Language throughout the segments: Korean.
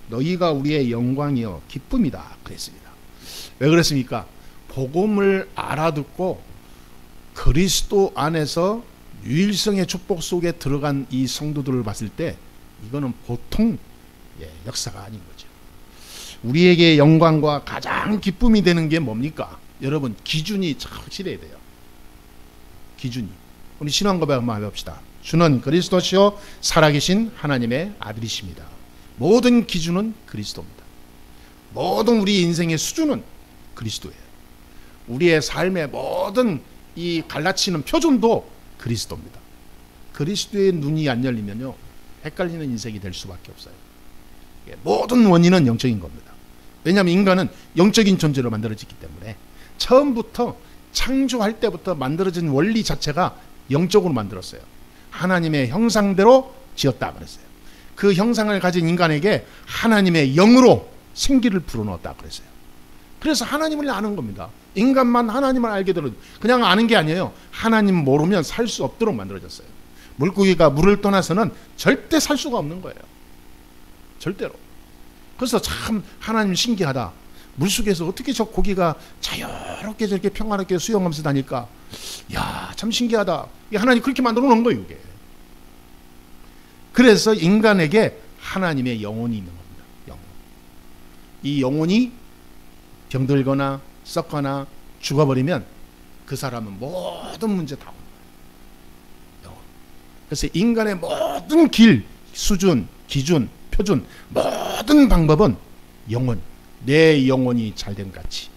너희가 우리의 영광이요 기쁨이다 그랬습니다. 왜 그랬습니까? 복음을 알아듣고 그리스도 안에서 유일성의 축복 속에 들어간 이 성도들을 봤을 때 이거는 보통 역사가 아닌 거죠. 우리에게 영광과 가장 기쁨이 되는 게 뭡니까? 여러분, 기준이 확실해야 돼요. 기준이. 우리 신앙 고백 한번 해봅시다. 주는 그리스도시요 살아계신 하나님의 아들이십니다. 모든 기준은 그리스도입니다. 모든 우리 인생의 수준은 그리스도예요. 우리의 삶의 모든 이 갈라치는 표준도 그리스도입니다. 그리스도의 눈이 안 열리면요 헷갈리는 인생이 될 수밖에 없어요. 모든 원인은 영적인 겁니다. 왜냐하면 인간은 영적인 존재로 만들어졌기 때문에 처음부터 창조할 때부터 만들어진 원리 자체가 영적으로 만들었어요. 하나님의 형상대로 지었다 그랬어요. 그 형상을 가진 인간에게 하나님의 영으로 생기를 불어넣었다 그랬어요. 그래서 하나님을 아는 겁니다. 인간만 하나님을 알게 되는, 그냥 아는 게 아니에요. 하나님 모르면 살 수 없도록 만들어졌어요. 물고기가 물을 떠나서는 절대 살 수가 없는 거예요. 절대로. 그래서 참 하나님 신기하다. 물속에서 어떻게 저 고기가 자유롭게 저렇게 평화롭게 수영하면서 다닐까? 야, 참 신기하다. 하나님 그렇게 만들어 놓은 거예요, 이게. 그래서 인간에게 하나님의 영혼이 있는 겁니다. 영혼. 이 영혼이 병들거나 썩거나 죽어버리면 그 사람은 모든 문제 다 옵니다. 영혼. 그래서 인간의 모든 길, 수준, 기준, 표준, 모든 방법은 영혼. 내 영혼이 잘된 같이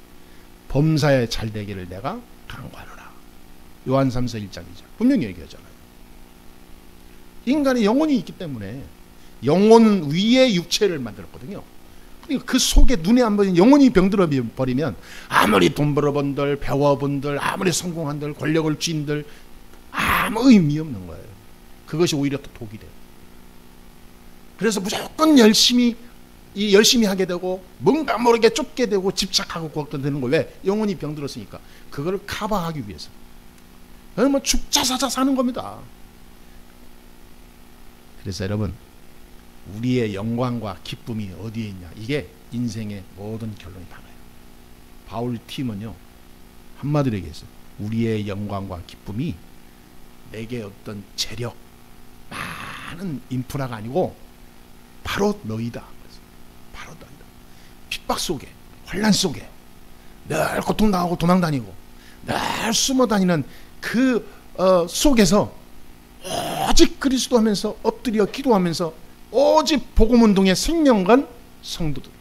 범사에 잘되기를 내가 간구하노라. 요한 3서 1장이죠. 분명히 얘기하잖아요. 인간의 영혼이 있기 때문에 영혼 위에 육체를 만들었거든요. 그러니까 그 속에 눈에 안 보이는 영혼이 병들어 버리면 아무리 돈 벌어본들, 배워본들, 아무리 성공한들, 권력을 쥔들 아무 의미 없는 거예요. 그것이 오히려 더 독이 돼요. 그래서 무조건 열심히 하게 되고 뭔가 모르게 쫓게 되고 집착하고 그것도 되는 거예요. 왜? 영혼이 병들었으니까. 그걸 커버하기 위해서. 그러면 죽자 사자 사는 겁니다. 그래서 여러분, 우리의 영광과 기쁨이 어디에 있냐? 이게 인생의 모든 결론이 다 나요. 바울 팀은요 한마디로 얘기했어요. 우리의 영광과 기쁨이 내게 어떤 재력, 많은 인프라가 아니고 바로 너희다. 바로 너희다. 핍박 속에, 환난 속에 늘 고통당하고 도망다니고 늘 숨어다니는 그 속에서 오직 그리스도 하면서 엎드려 기도하면서 오직 복음운동의 생명관 성도들,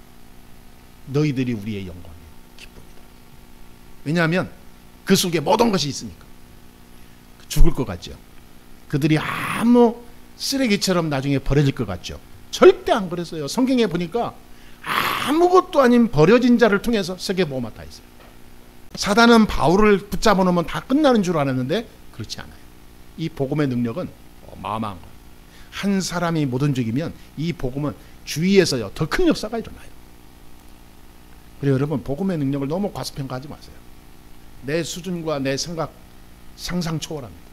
너희들이 우리의 영광이에요. 기쁨이다. 왜냐하면 그 속에 모든 것이 있으니까. 죽을 것 같죠. 그들이 아무 쓰레기처럼 나중에 버려질 것 같죠. 절대 안 그랬어요. 성경에 보니까 아무것도 아닌 버려진 자를 통해서 세계보험화 다 있어요. 사단은 바울을 붙잡아 놓으면 다 끝나는 줄 알았는데 그렇지 않아요. 이 복음의 능력은 어마어마한 거예요. 한 사람이 못 움직이면 이 복음은 주위에서요 더 큰 역사가 일어나요. 그래서 여러분, 복음의 능력을 너무 과소평가하지 마세요. 내 수준과 내 생각 상상 초월합니다.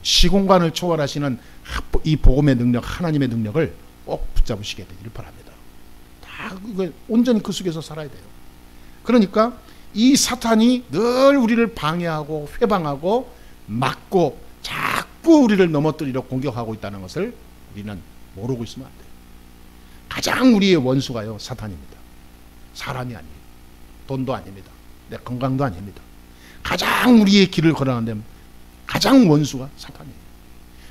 시공간을 초월하시는 이 복음의 능력, 하나님의 능력을 꼭 붙잡으시게 되기를 바랍니다. 다 온전히 그 속에서 살아야 돼요. 그러니까 이 사탄이 늘 우리를 방해하고 회방하고 막고 자꾸 우리를 넘어뜨리려 공격하고 있다는 것을 우리는 모르고 있으면 안 돼요. 가장 우리의 원수가요 사탄입니다. 사람이 아니에요. 돈도 아닙니다. 내 건강도 아닙니다. 가장 우리의 길을 걸어가는 가장 원수가 사탄이에요.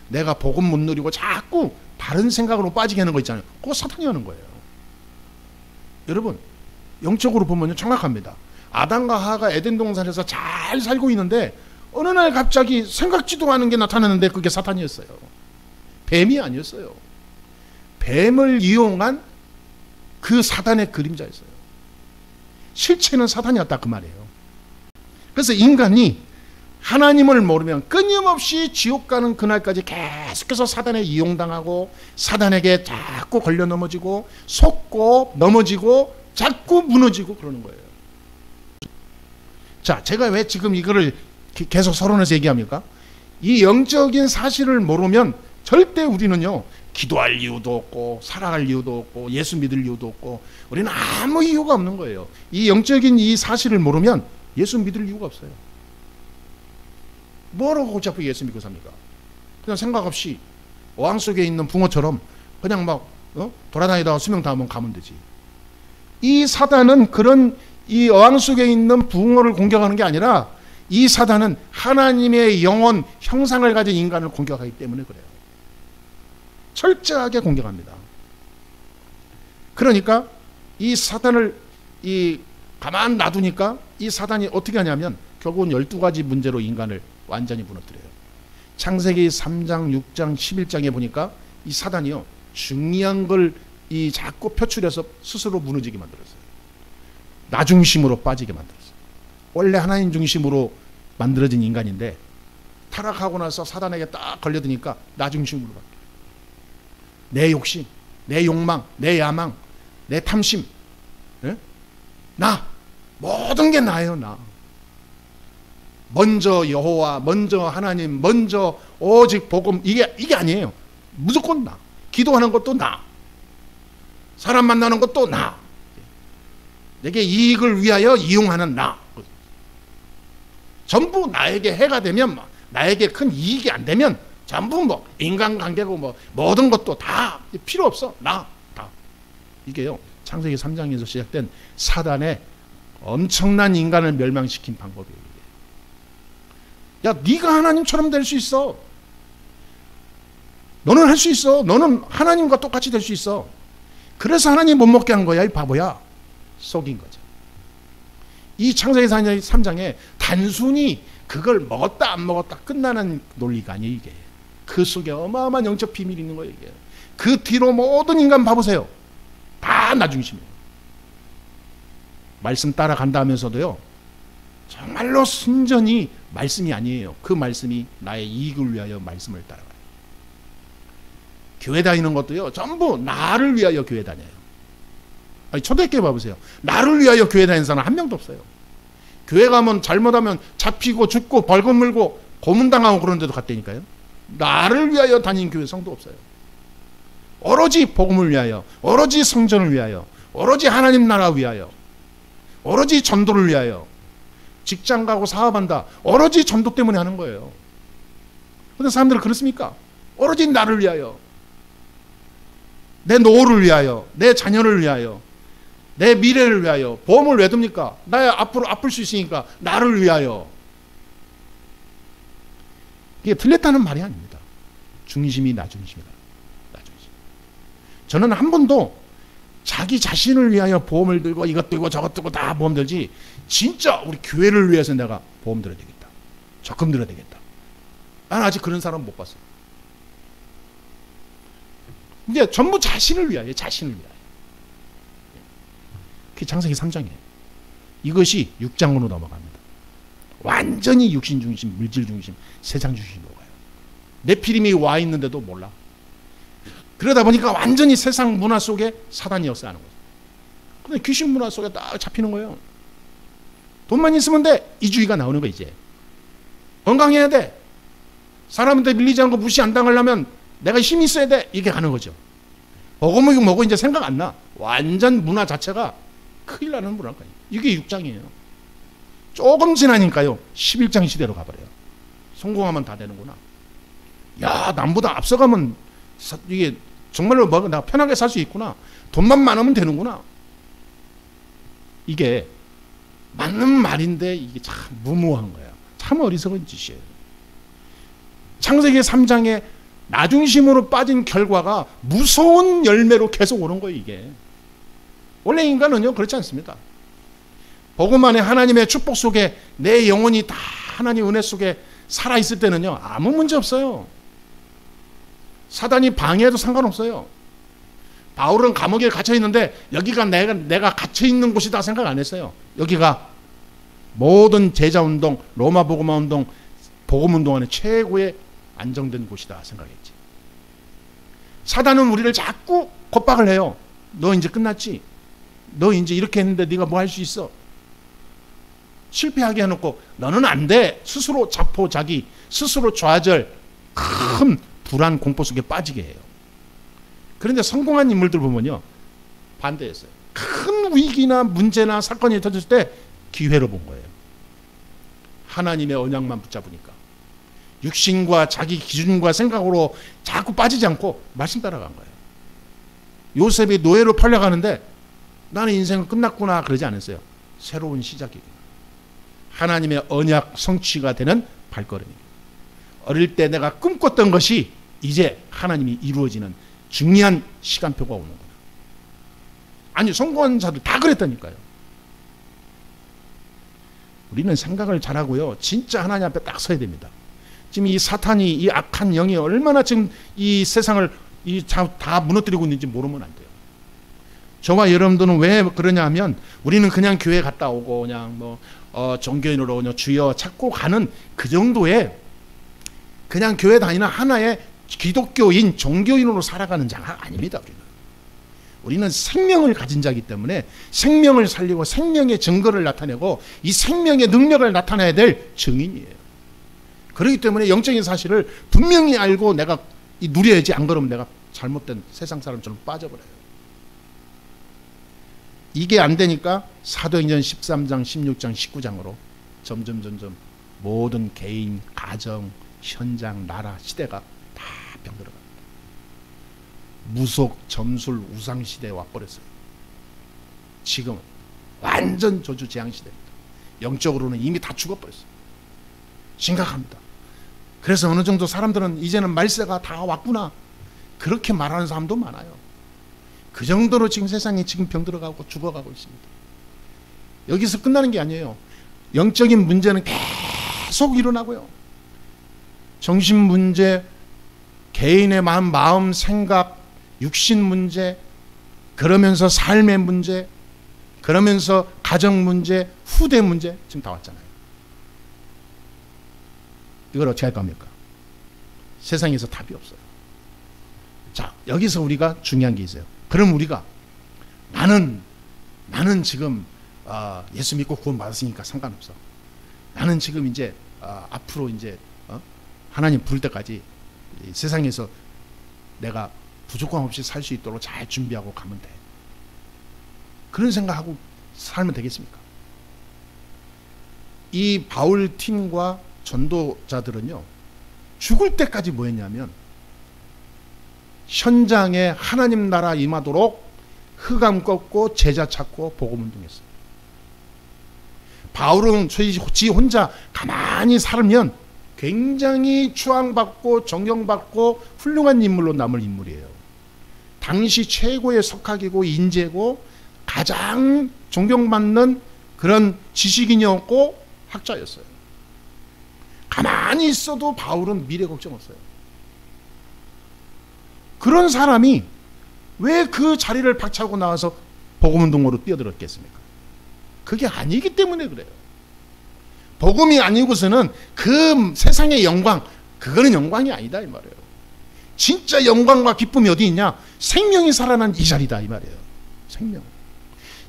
내가 복음 못 누리고 자꾸 다른 생각으로 빠지게 하는 거 있잖아요. 그거 사탄이 하는 거예요. 여러분, 영적으로 보면 정확합니다. 아담과 하와가 에덴 동산에서 잘 살고 있는데 어느 날 갑자기 생각지도 않은 게 나타나는데 그게 사탄이었어요. 뱀이 아니었어요. 뱀을 이용한 그 사단의 그림자였어요. 실체는 사탄이었다 그 말이에요. 그래서 인간이 하나님을 모르면 끊임없이 지옥 가는 그날까지 계속해서 사단에 이용당하고 사단에게 자꾸 걸려 넘어지고 속고 넘어지고 자꾸 무너지고 그러는 거예요. 자, 제가 왜 지금 이거를 계속 서론에서 얘기합니까? 이 영적인 사실을 모르면 절대 우리는요 기도할 이유도 없고 살아갈 이유도 없고 예수 믿을 이유도 없고 우리는 아무 이유가 없는 거예요. 이 영적인 이 사실을 모르면 예수 믿을 이유가 없어요. 뭐라고 자꾸 예수 믿고 삽니까? 그냥 생각 없이 어항 속에 있는 붕어처럼 그냥 막 돌아다니다가 수명 다 한번 가면 되지. 이 사단은 그런 이 어항 속에 있는 붕어를 공격하는 게 아니라 이 사단은 하나님의 영혼 형상을 가진 인간을 공격하기 때문에 그래요. 철저하게 공격합니다. 그러니까 이 사단을 가만 놔두니까 이 사단이 어떻게 하냐면 결국은 12가지 문제로 인간을 완전히 무너뜨려요. 창세기 3장, 6장, 11장에 보니까 이 사단이요 중요한 걸 자꾸 표출해서 스스로 무너지게 만들었어요. 나 중심으로 빠지게 만들었어요. 원래 하나님 중심으로 만들어진 인간인데 타락하고 나서 사단에게 딱 걸려드니까 나 중심으로 바뀌어요. 내 욕심, 내 욕망, 내 야망, 내 탐심, 나 모든 게 나예요. 나 먼저 여호와, 먼저 하나님, 먼저 오직 복음, 이게 아니에요. 무조건 나. 기도하는 것도 나. 사람 만나는 것도 나. 내게 이익을 위하여 이용하는 나. 전부 나에게 해가 되면, 나에게 큰 이익이 안 되면 전부 뭐 인간관계고 뭐 모든 것도 다 필요 없어. 나 다. 이게요 창세기 3장에서 시작된 사단의 엄청난 인간을 멸망시킨 방법이에요. 야, 네가 하나님처럼 될 수 있어. 너는 할 수 있어. 너는 하나님과 똑같이 될 수 있어. 그래서 하나님 못 먹게 한 거야, 이 바보야. 속인 거죠. 이 창세기 3장에 단순히 그걸 먹었다 안 먹었다 끝나는 논리가 아니에요. 이게 그 속에 어마어마한 영적 비밀이 있는 거예요. 이게 그 뒤로 모든 인간 봐보세요. 다 나 중심이에요. 말씀 따라간다 하면서도요 정말로 순전히 말씀이 아니에요. 그 말씀이 나의 이익을 위하여 말씀을 따라가요. 교회 다니는 것도요 전부 나를 위하여 교회 다녀요. 아니, 초대교회 봐보세요. 나를 위하여 교회 다니는 사람 한 명도 없어요. 교회 가면 잘못하면 잡히고 죽고 벌금 물고 고문당하고 그런 데도 갔다니까요. 나를 위하여 다니는 교회 성도 없어요. 오로지 복음을 위하여, 오로지 성전을 위하여, 오로지 하나님 나라 위하여, 오로지 전도를 위하여. 직장 가고 사업한다. 오로지 전도 때문에 하는 거예요. 그런데 사람들은 그렇습니까? 오로지 나를 위하여, 내 노후를 위하여, 내 자녀를 위하여, 내 미래를 위하여. 보험을 왜 듭니까? 나 앞으로 아플 수 있으니까 나를 위하여. 이게 틀렸다는 말이 아닙니다. 중심이 나 중심이다. 나 중심. 저는 한 번도 자기 자신을 위하여 보험을 들고 이것 들고 저것 들고 다 보험 들지 진짜 우리 교회를 위해서 내가 보험 들어야 되겠다. 적금 들어야 되겠다. 난 아직 그런 사람 못 봤어. 이제 전부 자신을 위하여, 자신을 위하여. 그게 창세기 3장이에요. 이것이 6장으로 넘어갑니다. 완전히 육신 중심, 물질 중심, 세상 중심으로 가요. 네피림이 와 있는데도 몰라. 그러다 보니까 완전히 세상 문화 속에 사단이 역사하는 거죠. 근데 귀신 문화 속에 딱 잡히는 거예요. 돈만 있으면 돼. 이주의가 나오는 거 이제. 건강해야 돼. 사람한테 밀리지 않고 무시 안 당하려면 내가 힘이 있어야 돼. 이게 가는 거죠. 복음을 먹고 이제 생각 안 나. 완전 문화 자체가 큰일 나는 문화가 이게 6장이에요. 조금 지나니까요 11장 시대로 가버려요. 성공하면 다 되는구나. 야, 남보다 앞서가면 이게 정말로 내가 편하게 살 수 있구나. 돈만 많으면 되는구나. 이게 맞는 말인데 이게 참 무모한 거야. 참 어리석은 짓이에요. 창세기 3장에 나 중심으로 빠진 결과가 무서운 열매로 계속 오는 거예요. 이게 원래 인간은요 그렇지 않습니다. 복음 안에 하나님의 축복 속에 내 영혼이 다 하나님 은혜 속에 살아있을 때는요 아무 문제 없어요. 사단이 방해해도 상관없어요. 바울은 감옥에 갇혀있는데 여기가 내가 갇혀있는 곳이다 생각 안 했어요. 여기가 모든 제자운동, 로마 복음화운동, 복음운동 안에 최고의 안정된 곳이다 생각했지. 사단은 우리를 자꾸 겁박을 해요. 너 이제 끝났지? 너 이제 이렇게 했는데 네가 뭐 할 수 있어? 실패하게 해놓고 너는 안 돼. 스스로 자포자기, 스스로 좌절, 큰 불안 공포 속에 빠지게 해요. 그런데 성공한 인물들 보면요, 반대했어요. 큰 위기나 문제나 사건이 터졌을 때 기회로 본 거예요. 하나님의 언약만 붙잡으니까 육신과 자기 기준과 생각으로 자꾸 빠지지 않고 말씀 따라간 거예요. 요셉이 노예로 팔려가는데 나는 인생은 끝났구나 그러지 않았어요. 새로운 시작이에요. 하나님의 언약 성취가 되는 발걸음이에요. 어릴 때 내가 꿈꿨던 것이 이제 하나님이 이루어지는 중요한 시간표가 오는구나. 아니, 성공한 자들 다 그랬다니까요. 우리는 생각을 잘하고요, 진짜 하나님 앞에 딱 서야 됩니다. 지금 이 사탄이, 이 악한 영이 얼마나 지금 이 세상을 다 무너뜨리고 있는지 모르면 안 돼요. 저와 여러분들은 왜 그러냐 하면, 우리는 그냥 교회 갔다 오고 그냥 종교인으로 그냥 주여 찾고 가는 그 정도의 그냥 교회 다니는 하나의 기독교인, 종교인으로 살아가는 자가 아닙니다. 우리는 생명을 가진 자이기 때문에 생명을 살리고 생명의 증거를 나타내고 이 생명의 능력을 나타내야 될 증인이에요. 그렇기 때문에 영적인 사실을 분명히 알고 내가 누려야지, 안 그러면 내가 잘못된 세상 사람처럼 빠져버려요. 이게 안 되니까 사도행전 13장, 16장, 19장으로 점점 모든 개인, 가정, 현장, 나라, 시대가 다 병들어갑니다. 무속, 점술, 우상 시대에 와버렸어요. 지금은 완전 저주 재앙 시대입니다. 영적으로는 이미 다 죽어버렸어요. 심각합니다. 그래서 어느 정도 사람들은 이제는 말세가 다 왔구나 그렇게 말하는 사람도 많아요. 그 정도로 지금 세상이 지금 병들어가고 죽어가고 있습니다. 여기서 끝나는 게 아니에요. 영적인 문제는 계속 일어나고요. 정신 문제, 개인의 마음, 생각, 육신 문제, 그러면서 삶의 문제, 그러면서 가정 문제, 후대 문제 지금 다 왔잖아요. 이걸 어떻게 할 겁니까? 세상에서 답이 없어요. 자, 여기서 우리가 중요한 게 있어요. 그럼 우리가 나는 지금 예수 믿고 구원 받았으니까 상관없어. 나는 지금 이제 앞으로 이제 하나님 부를 때까지 세상에서 내가 부족함 없이 살 수 있도록 잘 준비하고 가면 돼. 그런 생각하고 살면 되겠습니까? 이 바울 팀과 전도자들은요, 죽을 때까지 뭐 했냐면 현장에 하나님 나라 임하도록 흑암 꺾고 제자 찾고 복음 운동했어요. 바울은 지 혼자 가만히 살면 굉장히 추앙받고 존경받고 훌륭한 인물로 남을 인물이에요. 당시 최고의 석학이고 인재고 가장 존경받는 그런 지식인이었고 학자였어요. 가만히 있어도 바울은 미래 걱정 없어요. 그런 사람이 왜 그 자리를 박차고 나와서 복음운동으로 뛰어들었겠습니까? 그게 아니기 때문에 그래요. 복음이 아니고서는 그 세상의 영광, 그거는 영광이 아니다 이 말이에요. 진짜 영광과 기쁨이 어디 있냐? 생명이 살아난 이 자리다 이 말이에요. 생명.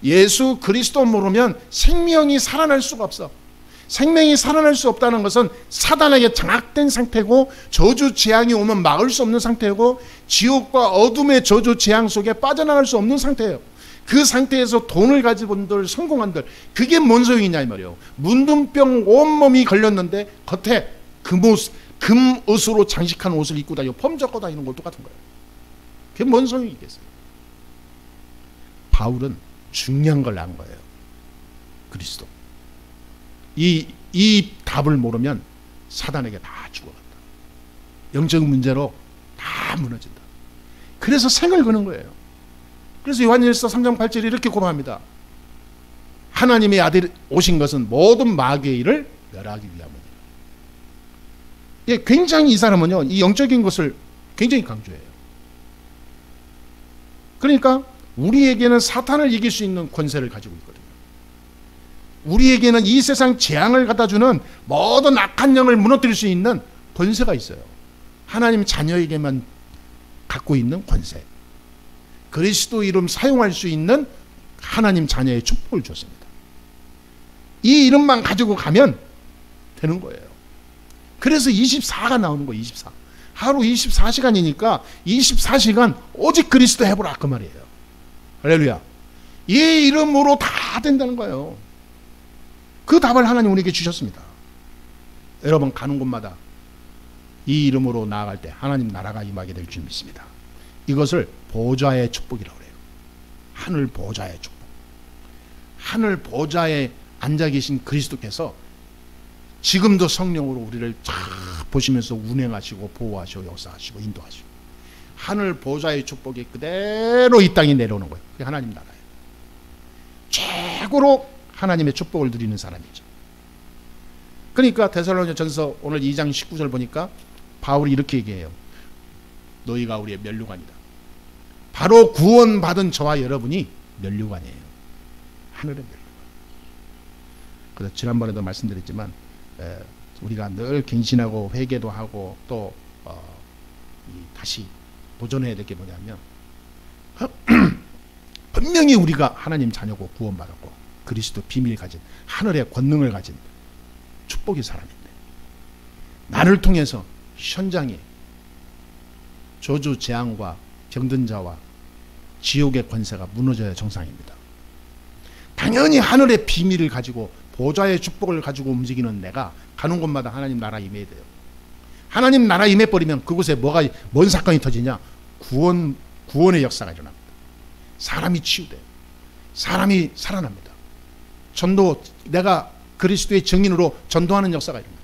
예수 그리스도 모르면 생명이 살아날 수가 없어. 생명이 살아날 수 없다는 것은 사단에게 장악된 상태고 저주 재앙이 오면 막을 수 없는 상태고 지옥과 어둠의 저주 재앙 속에 빠져나갈 수 없는 상태예요. 그 상태에서 돈을 가진 분들, 성공한들, 그게 뭔 소용이냐 이 말이에요. 문둥병 온몸이 걸렸는데 겉에 금옷으로 장식한 옷을 입고 다니고 펌 잡고 다니는 거 똑같은 거예요. 그게 뭔 소용이겠어요. 바울은 중요한 걸 안 거예요. 그리스도. 이 답을 모르면 사단에게 다 죽어간다. 영적 문제로 다 무너진다. 그래서 생을 거는 거예요. 그래서 요한일서 3장 8절에 이렇게 고백합니다. 하나님의 아들이 오신 것은 모든 마귀의 일을 멸하기 위함이니라. 예, 굉장히 이 사람은요, 이 영적인 것을 굉장히 강조해요. 그러니까 우리에게는 사탄을 이길 수 있는 권세를 가지고 있거든요. 우리에게는 이 세상 재앙을 갖다주는 모든 악한 영을 무너뜨릴 수 있는 권세가 있어요. 하나님 자녀에게만 갖고 있는 권세. 그리스도 이름 사용할 수 있는 하나님 자녀의 축복을 줬습니다. 이 이름만 가지고 가면 되는 거예요. 그래서 24가 나오는 거예요. 24. 하루 24시간이니까 24시간 오직 그리스도 해보라 그 말이에요. 할렐루야. 이 이름으로 다 된다는 거예요. 그 답을 하나님 우리에게 주셨습니다. 여러분 가는 곳마다 이 이름으로 나아갈 때 하나님 나라가 임하게 될 줄 믿습니다. 이것을 보좌의 축복이라고 해요. 하늘 보좌의 축복. 하늘 보좌에 앉아 계신 그리스도께서 지금도 성령으로 우리를 쫙 보시면서 운행하시고 보호하시고 역사하시고 인도하시고 하늘 보좌의 축복이 그대로 이 땅에 내려오는 거예요. 그게 하나님 나라예요. 최고로 하나님의 축복을 누리는 사람이죠. 그러니까 데살로니가전서 오늘 2장 19절 보니까 바울이 이렇게 얘기해요. 너희가 우리의 면류관이다. 바로 구원받은 저와 여러분이 면류관이에요. 하늘의 면류관. 그래서 지난번에도 말씀드렸지만 우리가 늘 갱신하고 회개도 하고 또 다시 도전해야 될 게 뭐냐면 분명히 우리가 하나님 자녀고 구원받았고 그리스도 비밀 가진 하늘의 권능을 가진 축복의 사람인데 나를 통해서 현장에 저주 재앙과 병든 자와 지옥의 권세가 무너져야 정상입니다. 당연히 하늘의 비밀을 가지고 보좌의 축복을 가지고 움직이는 내가 가는 곳마다 하나님 나라 임해야 돼요. 하나님 나라 임해버리면 그곳에 뭔 사건이 터지냐? 구원의 역사가 일어납니다. 사람이 치유돼요. 사람이 살아납니다. 전도, 내가 그리스도의 증인으로 전도하는 역사가 일어납니다.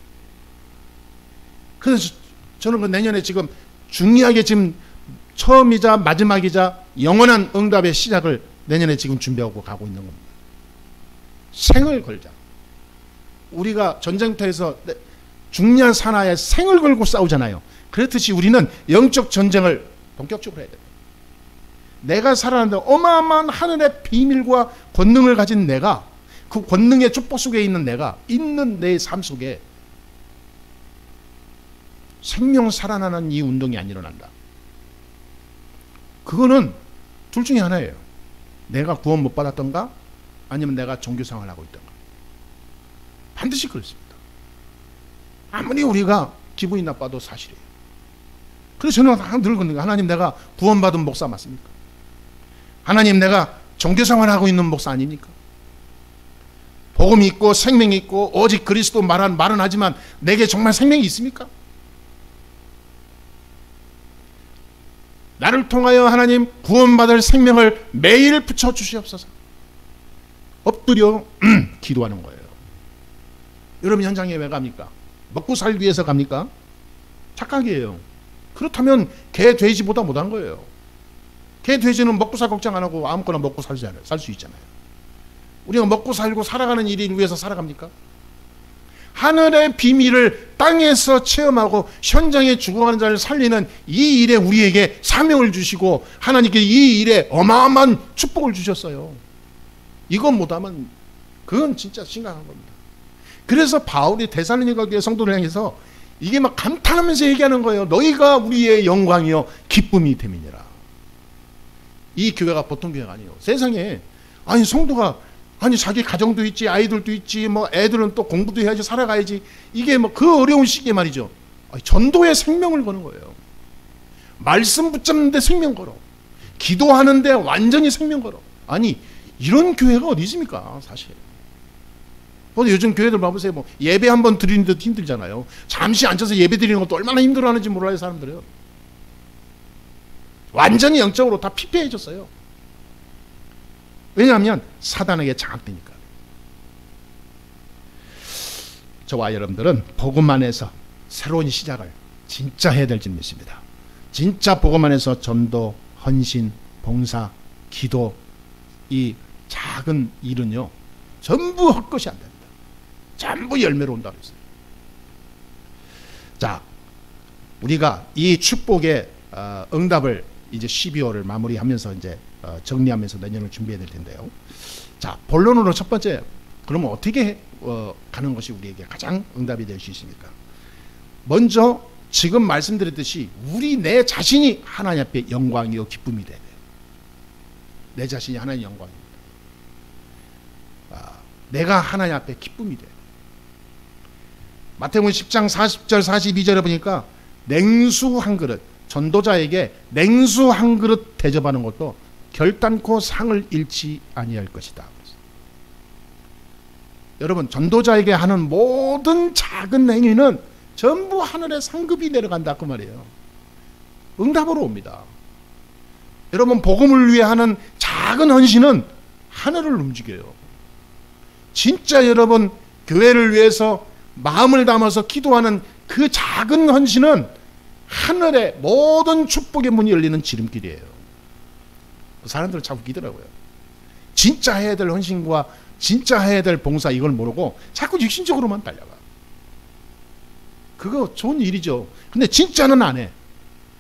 그래서 저는 그 내년에 지금 중요하게 지금 처음이자 마지막이자 영원한 응답의 시작을 내년에 지금 준비하고 가고 있는 겁니다. 생을 걸자. 우리가 전쟁터에서 중요한 산하에 생을 걸고 싸우잖아요. 그렇듯이 우리는 영적 전쟁을 본격적으로 해야 됩니다. 내가 살아가는데 어마어마한 하늘의 비밀과 권능을 가진 내가 그 권능의 축복 속에 있는 내가 있는 내 삶 속에 생명 살아나는 이 운동이 안 일어난다. 그거는 둘 중에 하나예요. 내가 구원 못 받았던가 아니면 내가 종교생활을 하고 있던가. 반드시 그렇습니다. 아무리 우리가 기분이 나빠도 사실이에요. 그래서 저는 항상 늘 그러는 거예요. 하나님 내가 구원받은 목사 맞습니까? 하나님 내가 종교생활을 하고 있는 목사 아닙니까? 복음이 있고 생명이 있고 오직 그리스도 말은 하지만 내게 정말 생명이 있습니까? 나를 통하여 하나님 구원받을 생명을 매일 붙여주시옵소서. 엎드려 기도하는 거예요. 여러분 현장에 왜 갑니까? 먹고 살기 위해서 갑니까? 착각이에요. 그렇다면 개, 돼지보다 못한 거예요. 개, 돼지는 먹고 살 걱정 안 하고 아무거나 먹고 살 수 있잖아요. 우리가 먹고 살고 살아가는 일을 위해서 살아갑니까? 하늘의 비밀을 땅에서 체험하고 현장에 죽어가는 자를 살리는 이 일에 우리에게 사명을 주시고 하나님께 이 일에 어마어마한 축복을 주셨어요. 이건 못하면 그건 진짜 심각한 겁니다. 그래서 바울이 데살로니가 교회 성도를 향해서 이게 막 감탄하면서 얘기하는 거예요. 너희가 우리의 영광이요 기쁨이 됨이니라. 이 교회가 보통 교회가 아니에요. 세상에 아니 성도가 아니 자기 가정도 있지 아이들도 있지 뭐 애들은 또 공부도 해야지 살아가야지 이게 뭐 그 어려운 시기에 말이죠. 전도에 생명을 거는 거예요. 말씀 붙잡는데 생명 걸어. 기도하는데 완전히 생명 걸어. 아니 이런 교회가 어디 있습니까 사실. 요즘 교회들 봐보세요. 뭐 예배 한번 드리는데도 힘들잖아요. 잠시 앉아서 예배 드리는 것도 얼마나 힘들어하는지 몰라요 사람들은. 완전히 영적으로 다 피폐해졌어요. 왜냐하면 사단에게 장악되니까. 저와 여러분들은 복음 안에서 새로운 시작을 진짜 해야 될 줄 믿습니다. 진짜 복음 안에서 전도, 헌신, 봉사, 기도 이 작은 일은요 전부 헛것이 안 됩니다. 전부 열매로 온다 그랬어요. 자, 우리가 이 축복의 응답을 이제 12월을 마무리하면서 이제 정리하면서 내년을 준비해야 될 텐데요. 자, 본론으로 첫 번째, 그러면 어떻게 가는 것이 우리에게 가장 응답이 될 수 있습니까? 먼저 지금 말씀드렸듯이 내 자신이 하나님 앞에 영광이요 기쁨이 돼야 돼요. 내 자신이 하나님 영광입니다. 내가 하나님 앞에 기쁨이 돼요. 마태복음 10장 40절 42절에 보니까 냉수 한 그릇, 전도자에게 냉수 한 그릇 대접하는 것도 결단코 상을 잃지 아니할 것이다. 여러분, 전도자에게 하는 모든 작은 행위는 전부 하늘의 상급이 내려간다 그 말이에요. 응답으로 옵니다. 여러분, 복음을 위해 하는 작은 헌신은 하늘을 움직여요. 진짜 여러분, 교회를 위해서 마음을 담아서 기도하는 그 작은 헌신은 하늘의 모든 축복의 문이 열리는 지름길이에요. 사람들은 자꾸 끼더라고요. 진짜 해야 될 헌신과 진짜 해야 될 봉사 이걸 모르고 자꾸 육신적으로만 달려가. 그거 좋은 일이죠. 근데 진짜는 안 해.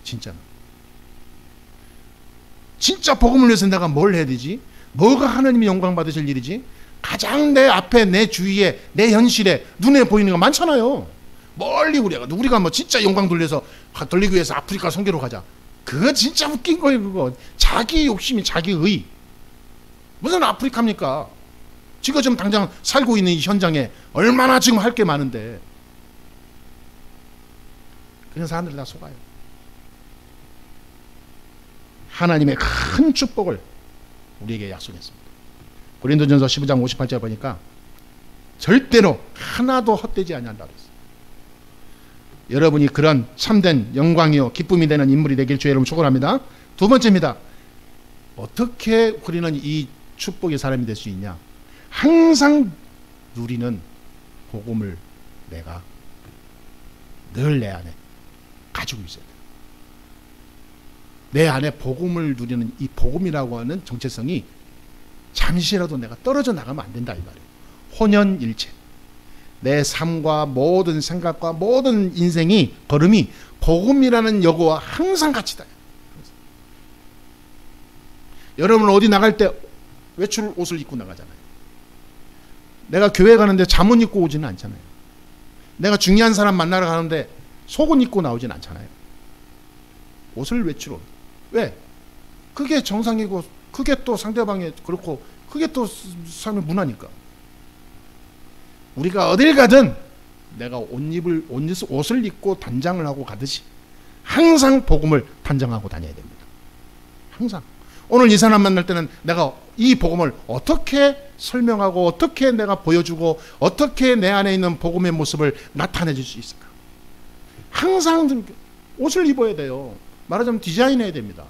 진짜는. 진짜 복음을 위해서 내가 뭘 해야 되지? 뭐가 하나님이 영광 받으실 일이지? 가장 내 앞에, 내 주위에, 내 현실에 눈에 보이는 거 많잖아요. 멀리 우리가 뭐 진짜 영광 돌리기 위해서 아프리카 선교로 가자. 그거 진짜 웃긴 거예요. 그거 자기 욕심이 자기의. 무슨 아프리카입니까? 지금 당장 살고 있는 이 현장에 얼마나 지금 할 게 많은데. 그런 사람들 다 속아요. 하나님의 큰 축복을 우리에게 약속했습니다. 고린도전서 15장 58절 보니까 절대로 하나도 헛되지 아니한다 그랬어요. 여러분이 그런 참된 영광이요 기쁨이 되는 인물이 되길 주의 이름으로 축원합니다. 두 번째입니다. 어떻게 우리는 이 축복의 사람이 될 수 있냐? 항상 누리는 복음을 내가 늘 내 안에 가지고 있어야 돼요. 내 안에 복음을 누리는 이 복음이라고 하는 정체성이 잠시라도 내가 떨어져 나가면 안 된다 이 말이에요. 혼연일체. 내 삶과 모든 생각과 모든 인생이 걸음이 복음이라는 여고와 항상 같이 다녀요. 여러분 어디 나갈 때 외출 옷을 입고 나가잖아요. 내가 교회 가는데 잠옷 입고 오지는 않잖아요. 내가 중요한 사람 만나러 가는데 속옷 입고 나오진 않잖아요. 옷을 외출 옷. 왜? 그게 정상이고 그게 또 상대방에 그렇고 그게 또 삶의 문화니까. 우리가 어딜 가든 내가 옷을 입고 단장을 하고 가듯이 항상 복음을 단장하고 다녀야 됩니다. 항상. 오늘 이 사람 만날 때는 내가 이 복음을 어떻게 설명하고 어떻게 내가 보여주고 어떻게 내 안에 있는 복음의 모습을 나타내 줄 수 있을까? 항상 옷을 입어야 돼요. 말하자면 디자인해야 됩니다.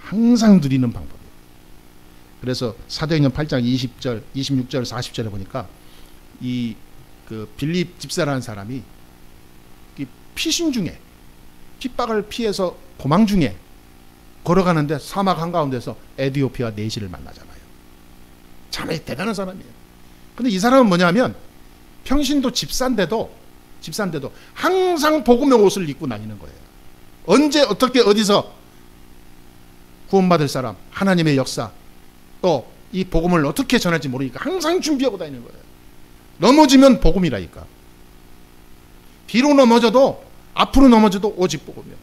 항상 누리는 방법이에요. 그래서 사도행전 8장 20절, 26절, 40절에 보니까 이 그 빌립 집사라는 사람이 피신 중에 핍박을 피해서 도망 중에 걸어가는데 사막 한가운데서 에디오피아 내시를 만나잖아요. 참 대단한 사람이에요. 근데 이 사람은 뭐냐면 평신도 집사인데도 항상 복음의 옷을 입고 다니는 거예요. 언제 어떻게 어디서 구원받을 사람, 하나님의 역사, 또 이 복음을 어떻게 전할지 모르니까 항상 준비하고 다니는 거예요. 넘어지면 복음이라니까. 뒤로 넘어져도 앞으로 넘어져도 오직 복음이요.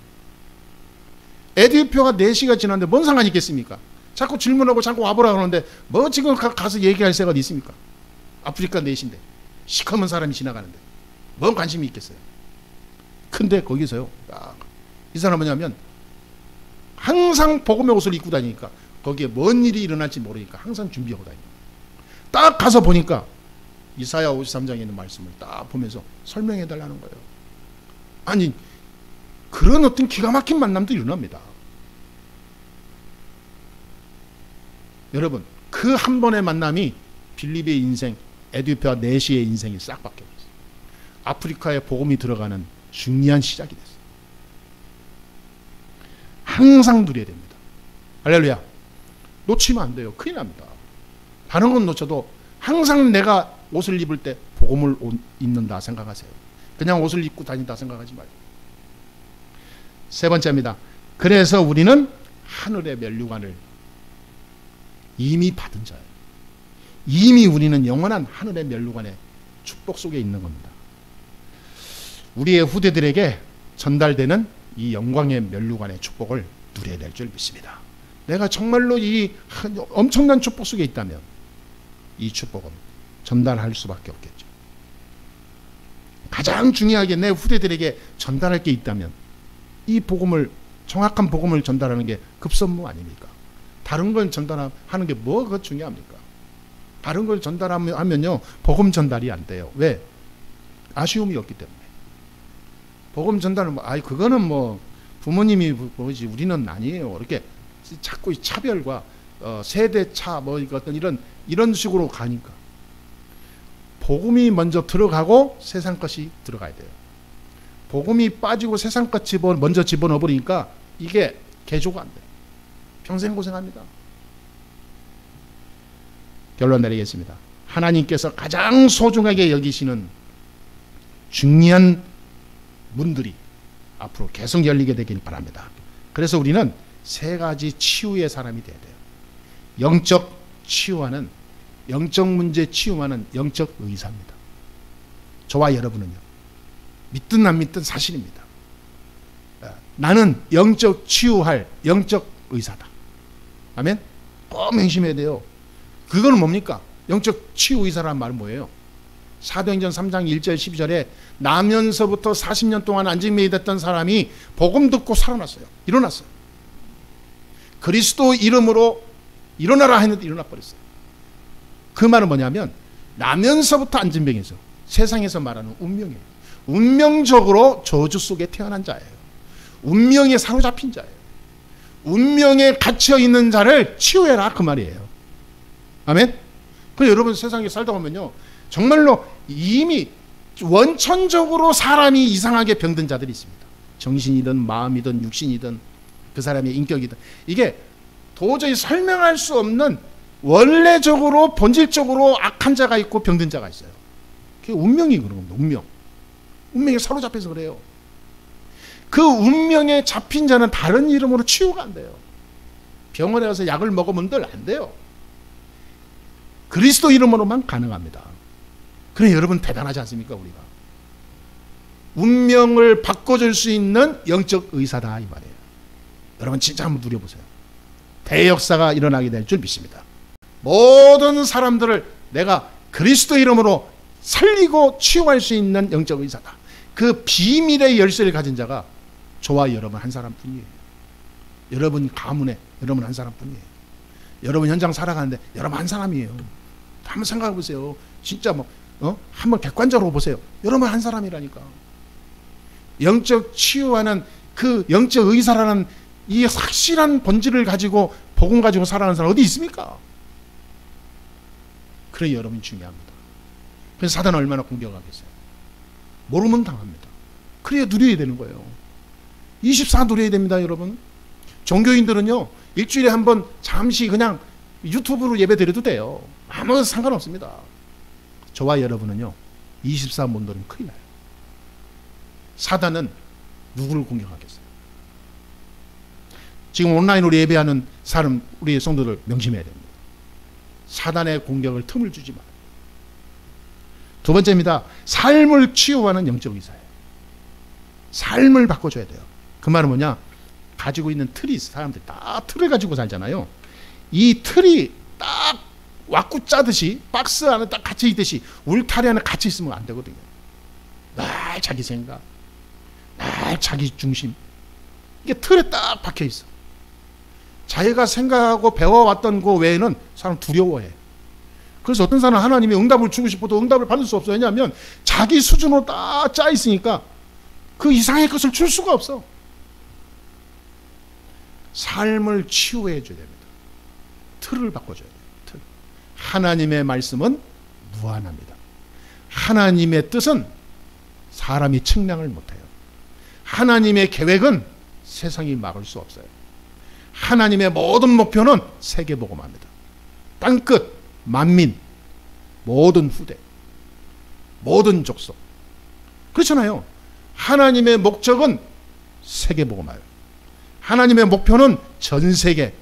에디오피아가 4시가 지났는데 뭔 상관이 있겠습니까? 자꾸 질문하고 자꾸 와보라 그러는데 뭐 지금 가서 얘기할 새가 어디 있습니까? 아프리카 4시인데 시커먼 사람이 지나가는데 뭔 관심이 있겠어요? 근데 거기서요, 이 사람은 뭐냐면 항상 복음의 옷을 입고 다니니까 거기에 뭔 일이 일어날지 모르니까 항상 준비하고 다니고, 딱 가서 보니까 이사야 53장에 있는 말씀을 딱 보면서 설명해 달라는 거예요. 아니 그런 어떤 기가 막힌 만남도 일어납니다. 여러분 그 한 번의 만남이 빌립의 인생, 에디오피아 내시의 인생이 싹 바뀌었어요. 아프리카에 복음이 들어가는 중요한 시작이 됐어요. 항상 누려야 됩니다. 할렐루야. 놓치면 안 돼요. 큰일 납니다. 다른 건 놓쳐도 항상 내가 옷을 입을 때 복음을 입는다 생각하세요. 그냥 옷을 입고 다닌다 생각하지 말고. 세 번째입니다. 그래서 우리는 하늘의 면류관을 이미 받은 자예요. 이미 우리는 영원한 하늘의 면류관의 축복 속에 있는 겁니다. 우리의 후대들에게 전달되는 이 영광의 면류관의 축복을 누려야 될 줄 믿습니다. 내가 정말로 이 엄청난 축복 속에 있다면 이 축복은 전달할 수밖에 없겠죠. 가장 중요하게 내 후대들에게 전달할 게 있다면 이 복음을, 정확한 복음을 전달하는 게 급선무 아닙니까? 다른 걸 전달하는 게 뭐가 중요합니까? 다른 걸 전달하면요 복음 전달이 안 돼요. 왜? 아쉬움이 없기 때문에. 복음 전달은 그거는 뭐 부모님이 뭐지 우리는 아니에요. 이렇게 자꾸 차별과 세대차 뭐 어떤 이런 식으로 가니까 복음이 먼저 들어가고 세상 것이 들어가야 돼요. 복음이 빠지고 세상 것 먼저 집어넣어 버리니까 이게 개조가 안 돼요. 평생 고생합니다. 결론 내리겠습니다. 하나님께서 가장 소중하게 여기시는 중요한 문들이 앞으로 계속 열리게 되길 바랍니다. 그래서 우리는 세 가지 치유의 사람이 돼야 돼요. 영적 치유하는, 영적 문제 치유하는 영적 의사입니다. 저와 여러분은요, 믿든 안 믿든 사실입니다. 나는 영적 치유할 영적 의사다. 아멘? 꼭 명심해야 돼요. 그거는 뭡니까? 영적 치유 의사라는 말은 뭐예요? 사도행전 3장 1절 12절에 나면서부터 40년 동안 안진뱅이 됐던 사람이 복음 듣고 살아났어요. 일어났어요. 그리스도 이름으로 일어나라 했는데 일어나 버렸어요. 그 말은 뭐냐면 나면서부터 안진뱅이에서 세상에서 말하는 운명이에요. 운명적으로 저주 속에 태어난 자예요. 운명에 사로잡힌 자예요. 운명에 갇혀있는 자를 치유해라 그 말이에요. 아멘? 그래서 여러분 세상에 살다 보면요 정말로 이미 원천적으로 사람이 이상하게 병든 자들이 있습니다. 정신이든 마음이든 육신이든 그 사람의 인격이든 이게 도저히 설명할 수 없는 원래적으로 본질적으로 악한 자가 있고 병든 자가 있어요. 그게 운명이 그런 겁니다. 운명. 운명에 사로잡혀서 그래요. 그 운명에 잡힌 자는 다른 이름으로 치유가 안 돼요. 병원에 가서 약을 먹으면 안 돼요. 그리스도 이름으로만 가능합니다. 그래 여러분 대단하지 않습니까? 우리가 운명을 바꿔줄 수 있는 영적 의사다 이 말이에요. 여러분 진짜 한번 누려보세요. 대역사가 일어나게 될 줄 믿습니다. 모든 사람들을 내가 그리스도 이름으로 살리고 치유할 수 있는 영적 의사다. 그 비밀의 열쇠를 가진 자가 저와 여러분 한 사람뿐이에요. 여러분 가문에 여러분 한 사람뿐이에요. 여러분 현장 살아가는데 여러분 한 사람이에요. 한번 생각해 보세요. 진짜 한번 객관적으로 보세요. 여러분 한 사람이라니까. 영적 치유하는 그 영적 의사라는 이 확실한 본질을 가지고 복음 가지고 살아가는 사람 어디 있습니까? 그래 여러분이 중요합니다. 그래서 사단은 얼마나 공격하겠어요. 모르면 당합니다. 그래야 누려야 되는 거예요. 24 누려야 됩니다 여러분. 종교인들은요 일주일에 한 번 잠시 그냥 유튜브로 예배 드려도 돼요. 아무 상관없습니다. 저와 여러분은요 24 못 누리면 큰일 나요. 사단은 누구를 공격하겠어요? 지금 온라인으로 예배하는 사람 우리 성도들 명심해야 됩니다. 사단의 공격을 틈을 주지 마요. 두 번째입니다. 삶을 치유하는 영적 의사예요. 삶을 바꿔줘야 돼요. 그 말은 뭐냐? 가지고 있는 틀이 있어. 사람들이 다 틀을 가지고 살잖아요. 이 틀이 딱 왁구 짜듯이 박스 안에 딱 갇혀 있듯이 울타리 안에 갇혀 있으면 안 되거든요. 날 자기 생각, 날 자기 중심, 이게 틀에 딱 박혀 있어. 자기가 생각하고 배워왔던 그 외에는 사람 두려워해. 그래서 어떤 사람은 하나님이 응답을 주고 싶어도 응답을 받을 수 없어요. 왜냐하면 자기 수준으로 딱 짜 있으니까 그 이상의 것을 줄 수가 없어. 삶을 치유해 줘야 됩니다. 틀을 바꿔줘야 돼요. 틀. 하나님의 말씀은 무한합니다. 하나님의 뜻은 사람이 측량을 못해요. 하나님의 계획은 세상이 막을 수 없어요. 하나님의 모든 목표는 세계복음화입니다. 땅끝, 만민, 모든 후대, 모든 족속. 그렇잖아요. 하나님의 목적은 세계복음화예요. 하나님의 목표는 전 세계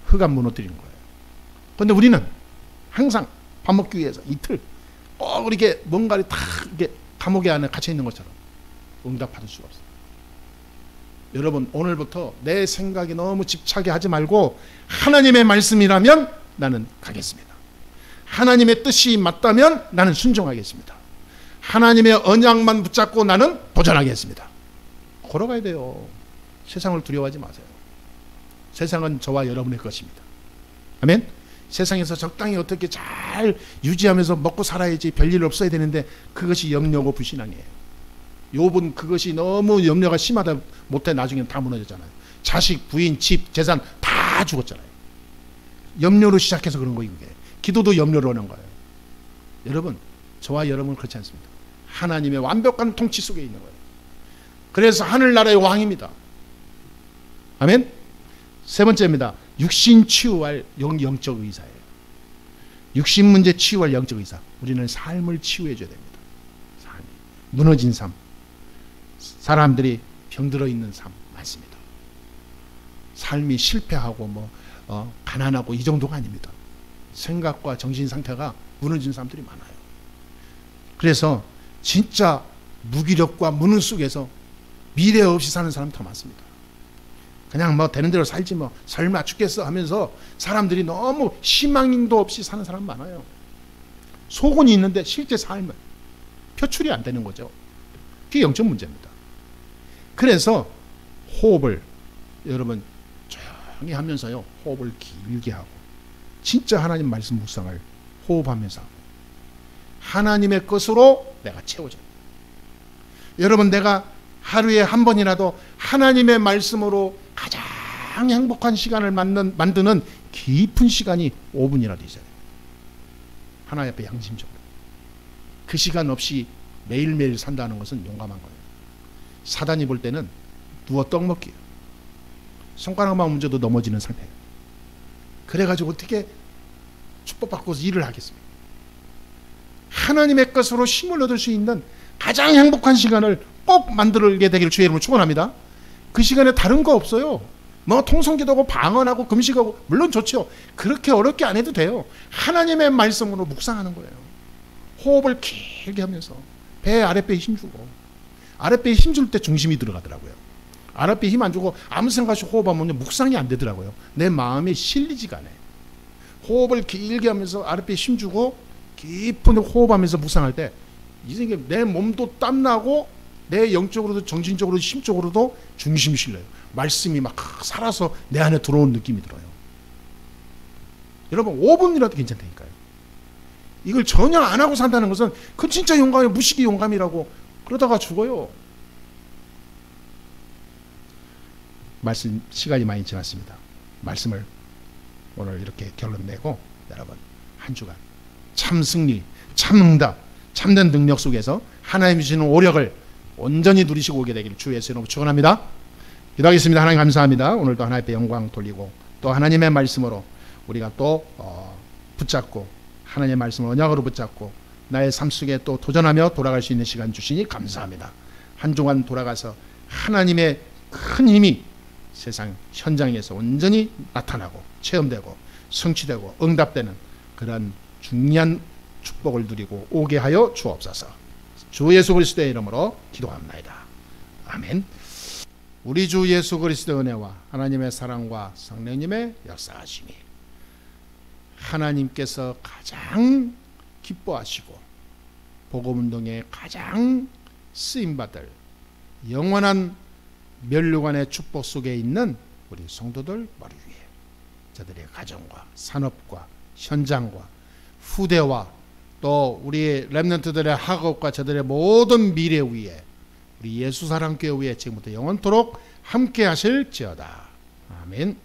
흑암 무너뜨리는 거예요. 그런데 우리는 항상 밥 먹기 위해서 이틀 꼭 이렇게 뭔가를 다 이렇게 감옥에 안에 갇혀 있는 것처럼 응답받을 수가 없어요. 여러분 오늘부터 내 생각에 너무 집착이 하지 말고 하나님의 말씀이라면 나는 가겠습니다. 하나님의 뜻이 맞다면 나는 순종하겠습니다. 하나님의 언약만 붙잡고 나는 도전하겠습니다. 걸어가야 돼요. 세상을 두려워하지 마세요. 세상은 저와 여러분의 것입니다. 아멘. 세상에서 적당히 어떻게 잘 유지하면서 먹고 살아야지, 별일 없어야 되는데 그것이 염려고 불신앙이에요. 욥은 그것이 너무 염려가 심하다 못해 나중에는 다 무너졌잖아요. 자식, 부인, 집, 재산 다 죽었잖아요. 염려로 시작해서 그런 거예요. 이게 기도도 염려로 하는 거예요. 여러분, 저와 여러분은 그렇지 않습니다. 하나님의 완벽한 통치 속에 있는 거예요. 그래서 하늘나라의 왕입니다. 아멘. 세 번째입니다. 육신 치유할 영적 의사예요. 육신 문제 치유할 영적 의사. 우리는 삶을 치유해 줘야 됩니다. 삶. 무너진 삶. 사람들이 병들어 있는 삶 많습니다. 삶이 실패하고 가난하고 이 정도가 아닙니다. 생각과 정신 상태가 무너진 사람들이 많아요. 그래서 진짜 무기력과 무능 속에서 미래 없이 사는 사람 더 많습니다. 그냥 되는 대로 살지 설마 죽겠어 하면서 사람들이 너무 희망도 없이 사는 사람 많아요. 소원이 있는데 실제 삶은 표출이 안 되는 거죠. 그게 영적 문제입니다. 그래서 호흡을 여러분 조용히 하면서요, 호흡을 길게 하고 진짜 하나님 말씀 묵상을 호흡하면서 하고 하나님의 것으로 내가 채워져요. 여러분, 내가 하루에 한 번이라도 하나님의 말씀으로 가장 행복한 시간을 만드는 깊은 시간이 5분이라도 있어야 돼요. 하나님 앞에 양심적으로. 그 시간 없이 매일매일 산다는 것은 용감한 거예요. 사단이 볼 때는 누워 떡 먹기예요. 손가락만 움직여도 넘어지는 상태예요. 그래가지고 어떻게 축복받고 일을 하겠습니까? 하나님의 것으로 힘을 얻을 수 있는 가장 행복한 시간을 꼭 만들게 되기를 주의 이름으로 축원합니다. 그 시간에 다른 거 없어요. 통성기도하고 방언하고 금식하고 물론 좋죠. 그렇게 어렵게 안 해도 돼요. 하나님의 말씀으로 묵상하는 거예요. 호흡을 길게 하면서 배 아랫배에 힘주고, 아랫배에 힘줄 때 중심이 들어가더라고요. 아랫배에 힘 안 주고 아무 생각 없이 호흡하면 묵상이 안 되더라고요. 내 마음에 실리지가 않아요. 호흡을 길게 하면서 아랫배에 힘주고 깊은 호흡하면서 묵상할 때 이게 내 몸도 땀나고 내 영적으로도 정신적으로도 심적으로도 중심이 실려요. 말씀이 막 살아서 내 안에 들어온 느낌이 들어요. 여러분, 5분이라도 괜찮다니까요. 이걸 전혀 안 하고 산다는 것은 그건 진짜 용감이에요. 무식이 용감이라고. 그러다가 죽어요. 말씀 시간이 많이 지났습니다. 말씀을 오늘 이렇게 결론 내고 여러분 한 주간 참 승리, 참 응답, 참된 능력 속에서 하나님 주시는 오력을 온전히 누리시고 오게 되기를 주 예수 이름으로 축원합니다. 기도하겠습니다. 하나님 감사합니다. 오늘도 하나님께 영광 돌리고 또 하나님의 말씀으로 우리가 또 붙잡고 하나님의 말씀을 언약으로 붙잡고 나의 삶 속에 또 도전하며 돌아갈 수 있는 시간 주시니 감사합니다. 한 주간 돌아가서 하나님의 큰 힘이 세상 현장에서 온전히 나타나고 체험되고 성취되고 응답되는 그런 중요한 축복을 누리고 오게 하여 주옵소서. 주 예수 그리스도의 이름으로 기도합나이다. 아멘. 우리 주 예수 그리스도의 은혜와 하나님의 사랑과 성령님의 역사하심이 하나님께서 가장 기뻐하시고 복음운동에 가장 쓰임받을 영원한 멸류관의 축복 속에 있는 우리 성도들 머리 위에 저들의 가정과 산업과 현장과 후대와 또 우리 렘넌트들의 학업과 저들의 모든 미래 위에 우리 예수사랑교회 위에 지금부터 영원토록 함께 하실지어다. 아멘.